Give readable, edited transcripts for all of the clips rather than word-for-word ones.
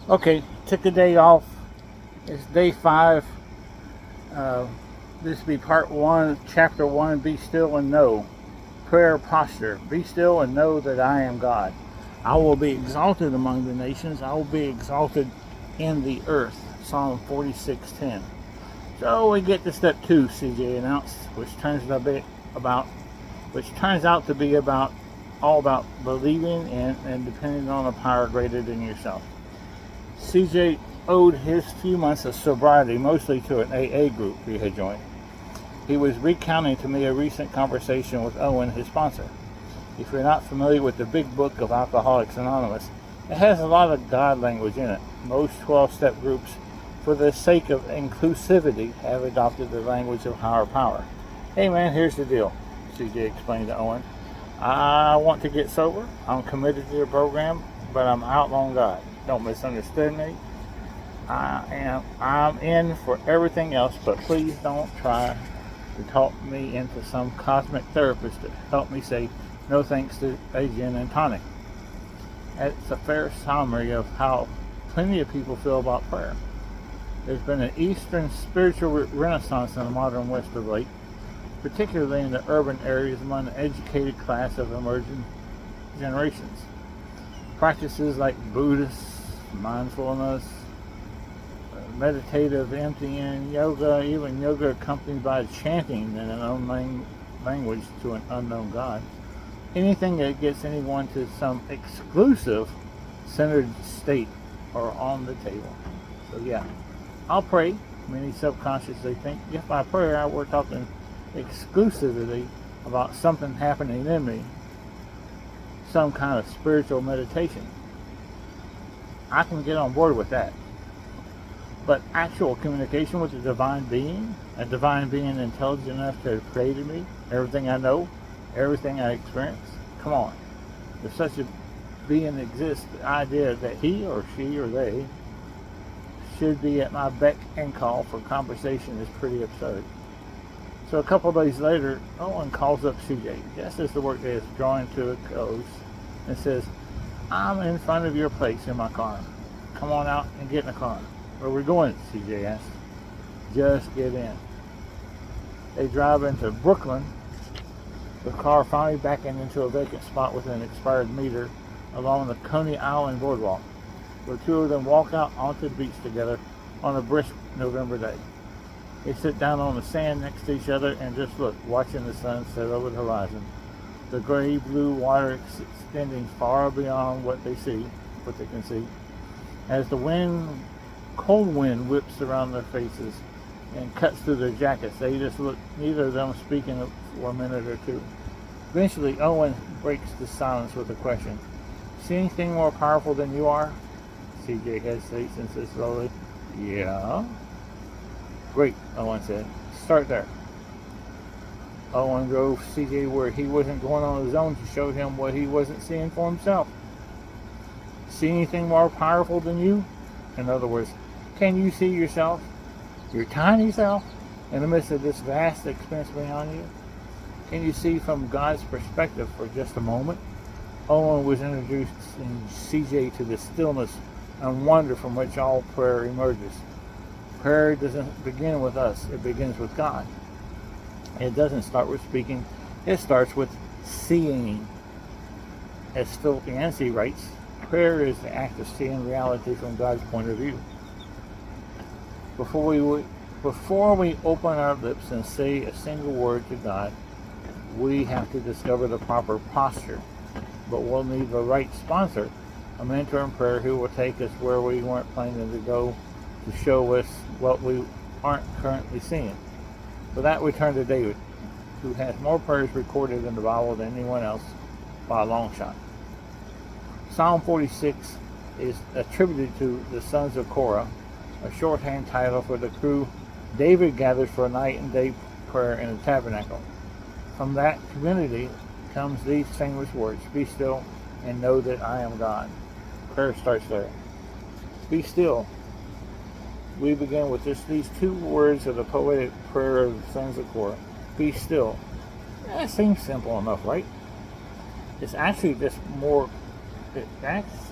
Okay, took a day off. It's day 5. Uh, this will be part 1, chapter 1. Be still and know. Prayer posture. Be still and know that I am God. I will be exalted among the nations. I will be exalted in the earth. Psalm 46:10. So we get to step 2. CJ announced, about, which turns out to be all about believing in and depending on a power greater than yourself. CJ owed his few months of sobriety mostly to an AA group he had joined. He was recounting to me a recent conversation with Owen, his sponsor. If you're not familiar with the big book of Alcoholics Anonymous, it has a lot of God language in it. Most 12-step groups, for the sake of inclusivity, have adopted the language of higher power. Hey man, here's the deal, CJ explained to Owen. I want to get sober. I'm committed to the program, but I'm outlawing God. Don't misunderstand me. I'm in for everything else, but please don't try to talk me into some cosmic therapist to help me say no thanks to a gin and tonic. It's a fair summary of how plenty of people feel about prayer. There's been an Eastern spiritual renaissance in the modern West of late, particularly in the urban areas among the educated class of emerging generations. Practices like Buddhist mindfulness, meditative emptying, yoga, even yoga accompanied by chanting in an unknown language to an unknown God. Anything that gets anyone to some exclusive centered state are on the table. So yeah, I'll pray. Many subconsciously think if I pray, we're talking exclusivity about something happening in me, some kind of spiritual meditation. I can get on board with that. But actual communication with a divine being intelligent enough to have created me, everything I know, everything I experience, come on. If such a being exists, the idea that he or she or they should be at my beck and call for conversation is pretty absurd. So a couple of days later, Owen calls up CJ, just as the workday is drawing to a close, and says, I'm in front of your place in my car. Come on out and get in the car. Where are we going? CJ asked. Just get in. They drive into Brooklyn, the car finally backing into a vacant spot with an expired meter along the Coney Island boardwalk. The two of them walk out onto the beach together on a brisk November day. They sit down on the sand next to each other and just look, watching the sun set over the horizon. The gray-blue water extending far beyond what they can see. As the cold wind whips around their faces and cuts through their jackets, they just look, neither of them speaking for a minute or two. Eventually, Owen breaks the silence with a question. See anything more powerful than you are? CJ hesitates and says slowly, yeah. Great, Owen said. Start there. Owen drove CJ where he wasn't going on his own to show him what he wasn't seeing for himself. See anything more powerful than you? In other words, can you see yourself, your tiny self, in the midst of this vast expanse beyond you? Can you see from God's perspective for just a moment? Owen was introducing CJ to the stillness and wonder from which all prayer emerges. Prayer doesn't begin with us, it begins with God. It doesn't start with speaking, it starts with seeing. As Philip Yancey writes, prayer is the act of seeing reality from God's point of view. Before we open our lips and say a single word to God, we have to discover the proper posture. But we'll need the right sponsor, a mentor in prayer who will take us where we weren't planning to go, to show us what we aren't currently seeing. For that, we turn to David, who has more prayers recorded in the Bible than anyone else by a long shot. Psalm 46 is attributed to the sons of Korah, a shorthand title for the crew David gathered for a night and day prayer in the tabernacle. From that community comes these famous words, be still and know that I am God. Prayer starts there. Be still. We begin with just these two words of the poetic prayer of the sons of Korah. Be still. That seems simple enough, right? It's actually just more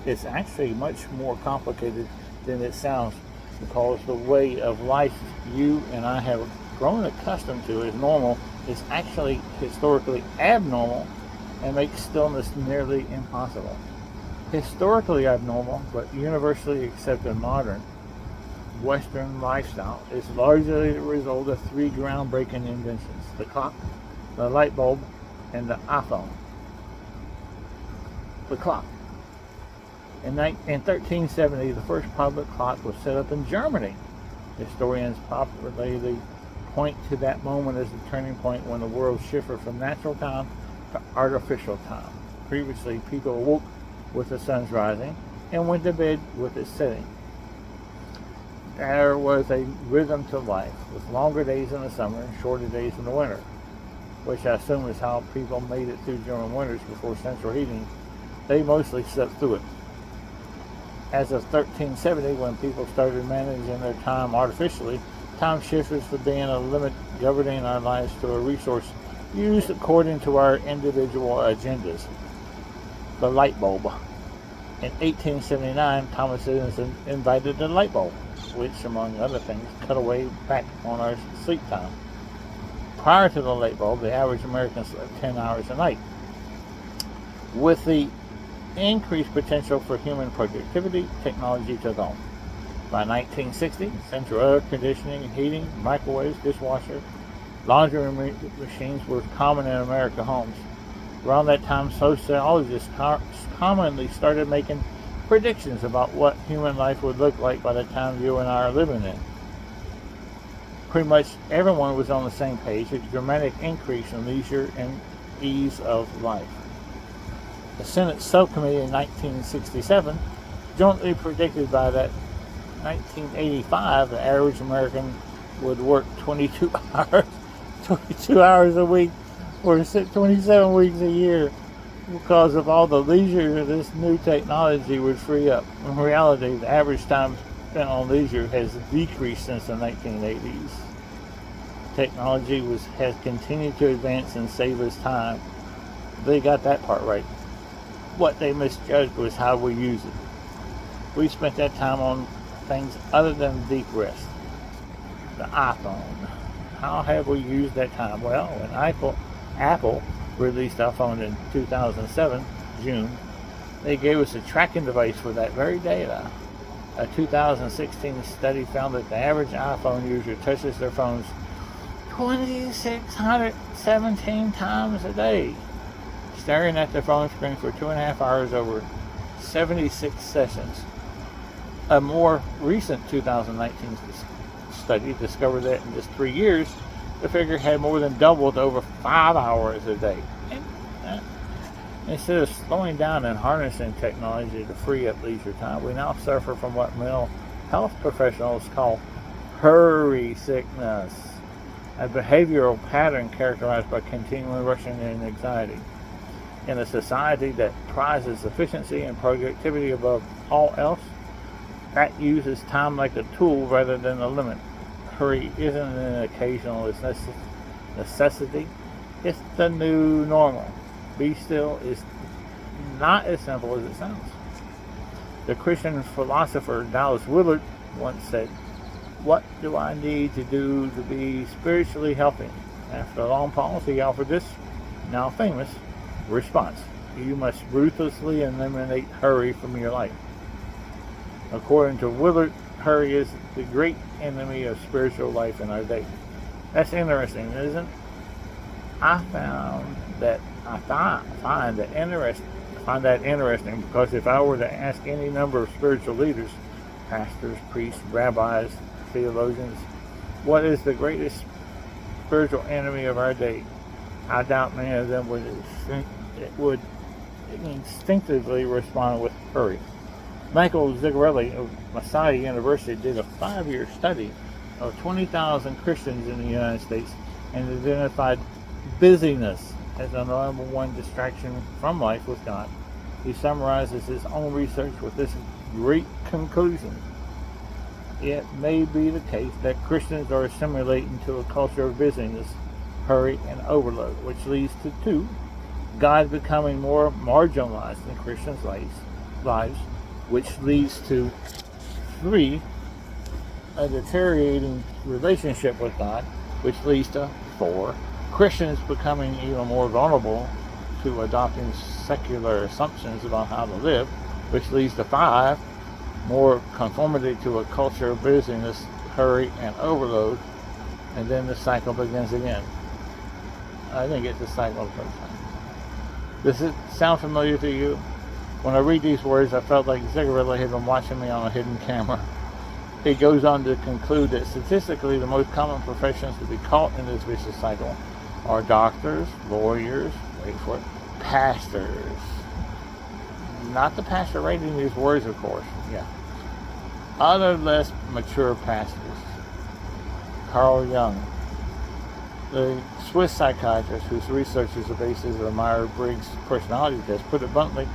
It's actually much more complicated than it sounds, because the way of life you and I have grown accustomed to as normal is actually historically abnormal and makes stillness nearly impossible. Historically abnormal, but universally accepted modern Western lifestyle is largely the result of three groundbreaking inventions: the clock, the light bulb, and the iPhone. The clock. In 1370, the first public clock was set up in Germany. Historians popularly point to that moment as the turning point when the world shifted from natural time to artificial time. Previously, people awoke with the sun's rising and went to bed with its setting. There was a rhythm to life, with longer days in the summer and shorter days in the winter, which I assume is how people made it through German winters before central heating. They mostly slept through it. As of 1370, when people started managing their time artificially, time shifted from being a limit governing our lives to a resource used according to our individual agendas. The light bulb. In 1879, Thomas Edison invented the light bulb, which, among other things, cut away back on our sleep time. Prior to the light bulb, the average American slept 10 hours a night. With the increased potential for human productivity, technology took on. By 1960, central air conditioning, heating, microwaves, dishwasher, laundry machines were common in American homes. Around that time, sociologists commonly started making predictions about what human life would look like by the time you and I are living in. Pretty much everyone was on the same page: a dramatic increase in leisure and ease of life. The Senate subcommittee in 1967 jointly predicted by that 1985 the average American would work 22 hours a week for 27 weeks a year, because of all the leisure this new technology would free up. In reality, the average time spent on leisure has decreased since the 1980s. Technology has continued to advance and save us time. They got that part right. What they misjudged was how we use it. We spent that time on things other than deep rest. The iPhone. How have we used that time? Well, when Apple released iPhone in 2007, June, they gave us a tracking device for that very data. A 2016 study found that the average iPhone user touches their phones 2,617 times a day, staring at their phone screen for 2.5 hours over 76 sessions. A more recent 2019 study discovered that in just 3 years, the figure had more than doubled to over 5 hours a day. Instead of slowing down and harnessing technology to free up leisure time, we now suffer from what mental health professionals call hurry sickness, a behavioral pattern characterized by continual rushing and anxiety. In a society that prizes efficiency and productivity above all else, that uses time like a tool rather than a limit. Hurry isn't an occasional necessity, it's the new normal. Be still is not as simple as it sounds. The Christian philosopher Dallas Willard once said, "What do I need to do to be spiritually healthy?" After a long pause, he offered this, now famous, response: "You must ruthlessly eliminate hurry from your life." According to Willard, hurry is the great enemy of spiritual life in our day. That's interesting, isn't it? I find that interesting because if I were to ask any number of spiritual leaders, pastors, priests, rabbis, theologians, what is the greatest spiritual enemy of our day, I doubt many of them would instinctively respond with hurry. Michael Zigarelli of Messiah University did a 5-year study of 20,000 Christians in the United States and identified busyness as the number one distraction from life with God. He summarizes his own research with this great conclusion: it may be the case that Christians are assimilating to a culture of busyness, hurry, and overload, which leads to 2, God becoming more marginalized in Christians' lives, lives, which leads to 3, a deteriorating relationship with God, which leads to 4, Christians becoming even more vulnerable to adopting secular assumptions about how to live, which leads to 5, more conformity to a culture of busyness, hurry, and overload, and then the cycle begins again. I think it's a cycle the first time. Does it sound familiar to you? When I read these words, I felt like Zigarelli had been watching me on a hidden camera. He goes on to conclude that statistically the most common professions to be caught in this vicious cycle are doctors, lawyers, wait for it, pastors. Not the pastor writing these words, of course. Yeah. Other less mature pastors. Carl Jung, the Swiss psychiatrist whose research is the basis of the Myers-Briggs personality test, put it bluntly,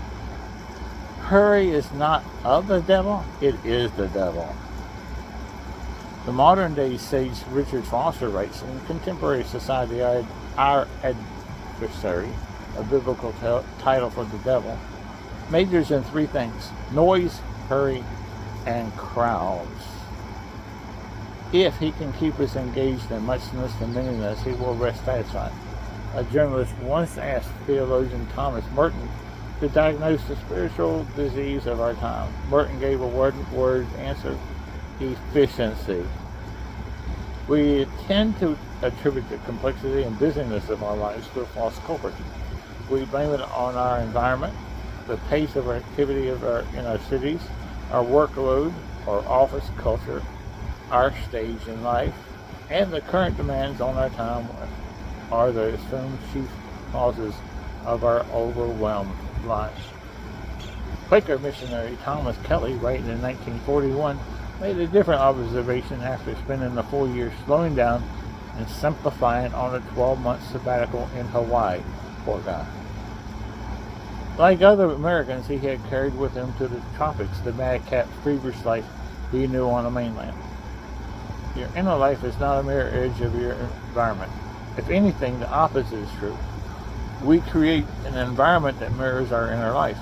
hurry is not of the devil, it is the devil. The modern-day sage Richard Foster writes, in contemporary society, our adversary, a biblical title for the devil, majors in 3 things: noise, hurry, and crowds. If he can keep us engaged in muchness and meaningless, he will rest satisfied. A journalist once asked theologian Thomas Merton to diagnose the spiritual disease of our time. Merton gave a word answer: efficiency. We tend to attribute the complexity and busyness of our lives to a false culprit. We blame it on our environment, the pace of activity in our cities, our workload, our office culture, our stage in life, and the current demands on our time are the assumed chief causes of our overwhelmed lives. Quaker missionary Thomas Kelly, writing in 1941, made a different observation after spending the 4 years slowing down and simplifying on a 12-month sabbatical in Hawaii. Poor guy. Like other Americans, he had carried with him to the tropics the madcap, feverish life he knew on the mainland. Your inner life is not a mirror image of your environment. If anything, the opposite is true. We create an environment that mirrors our inner life,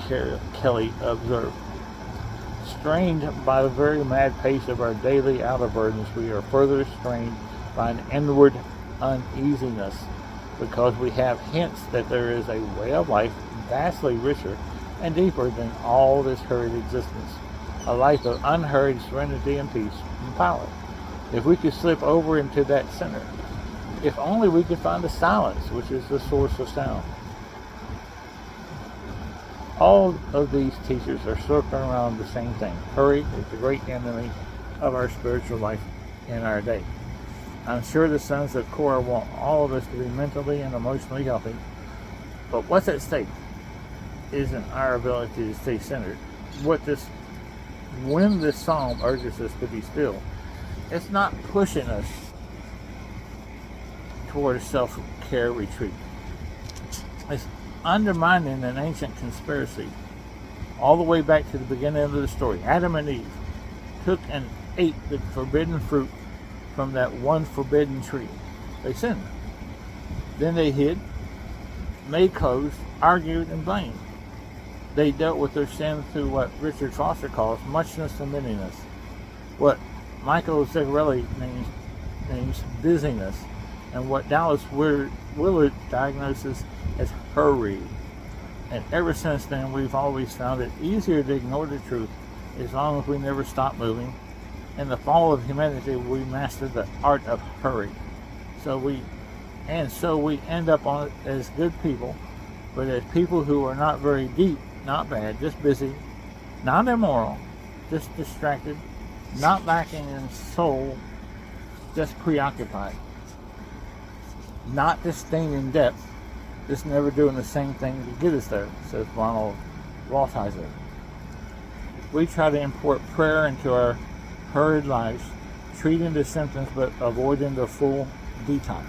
Kelly observed. Strained by the very mad pace of our daily outer burdens, we are further strained by an inward uneasiness, because we have hints that there is a way of life vastly richer and deeper than all this hurried existence, a life of unhurried serenity and peace and power. If we could slip over into that center, if only we could find the silence, which is the source of sound. All of these teachers are circling around the same thing. Hurry is the great enemy of our spiritual life in our day. I'm sure the sons of Korah want all of us to be mentally and emotionally healthy, but what's at stake isn't our ability to stay centered. When this psalm urges us to be still, it's not pushing us toward a self-care retreat. It's undermining an ancient conspiracy all the way back to the beginning of the story. Adam and Eve took and ate the forbidden fruit from that one forbidden tree. They sinned. Then they hid, made clothes, argued, and blamed. They dealt with their sin through what Richard Foster calls muchness and meaningless, what Michael Zigarelli names busyness, and what Dallas Willard diagnoses as hurry. And ever since then, we've always found it easier to ignore the truth as long as we never stop moving. In the fall of humanity, we mastered the art of hurry. So we end up on it as good people, but as people who are not very deep, not bad, just busy, not immoral, just distracted, not lacking in soul, just preoccupied, not disdaining depth, just never doing the same thing to get us there, says Ronald Rothizer. We try to import prayer into our hurried lives, treating the symptoms but avoiding the full detox.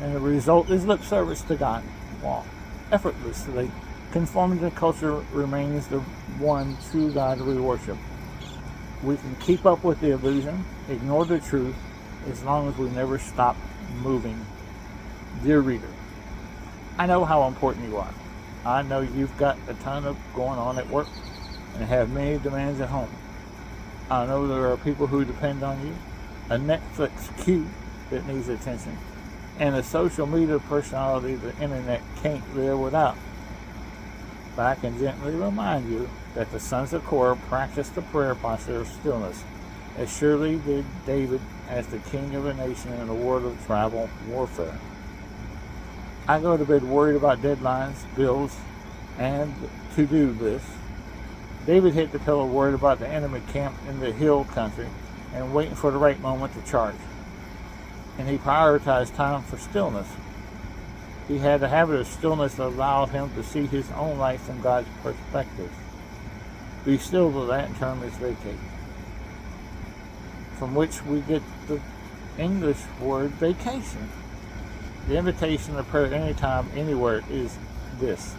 And the result is lip service to God, while effortlessly conforming to culture remains the one true God we worship. We can keep up with the illusion, ignore the truth, as long as we never stop moving. Dear reader, I know how important you are. I know you've got a ton of going on at work and have many demands at home. I know there are people who depend on you, a Netflix queue that needs attention, and a social media personality the internet can't live without. But I can gently remind you that the sons of Korah practiced the prayer posture of stillness, as surely did David as the king of a nation in a world of tribal warfare. I go to bed worried about deadlines, bills, and to-do lists. David hit the pillow worried about the enemy camp in the hill country and waiting for the right moment to charge. And he prioritized time for stillness. He had a habit of stillness that allowed him to see his own life from God's perspective. Be still, the Latin term is vacate, from which we get the English word vacation. The invitation to prayer anytime, anywhere is this.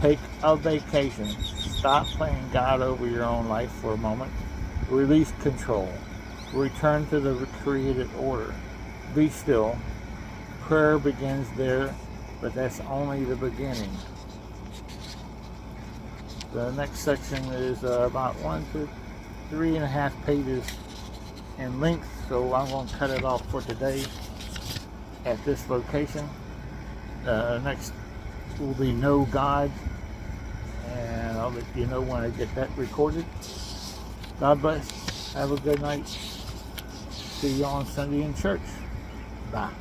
Take a vacation. Stop playing God over your own life for a moment. Release control. Return to the created order. Be still. Prayer begins there, but that's only the beginning. The next section is about 1 to 3.5 pages in length, so I'm going to cut it off for today at this location. Next will be No God, and I'll let you know when I get that recorded. God bless. Have a good night. See you on Sunday in church. Bye.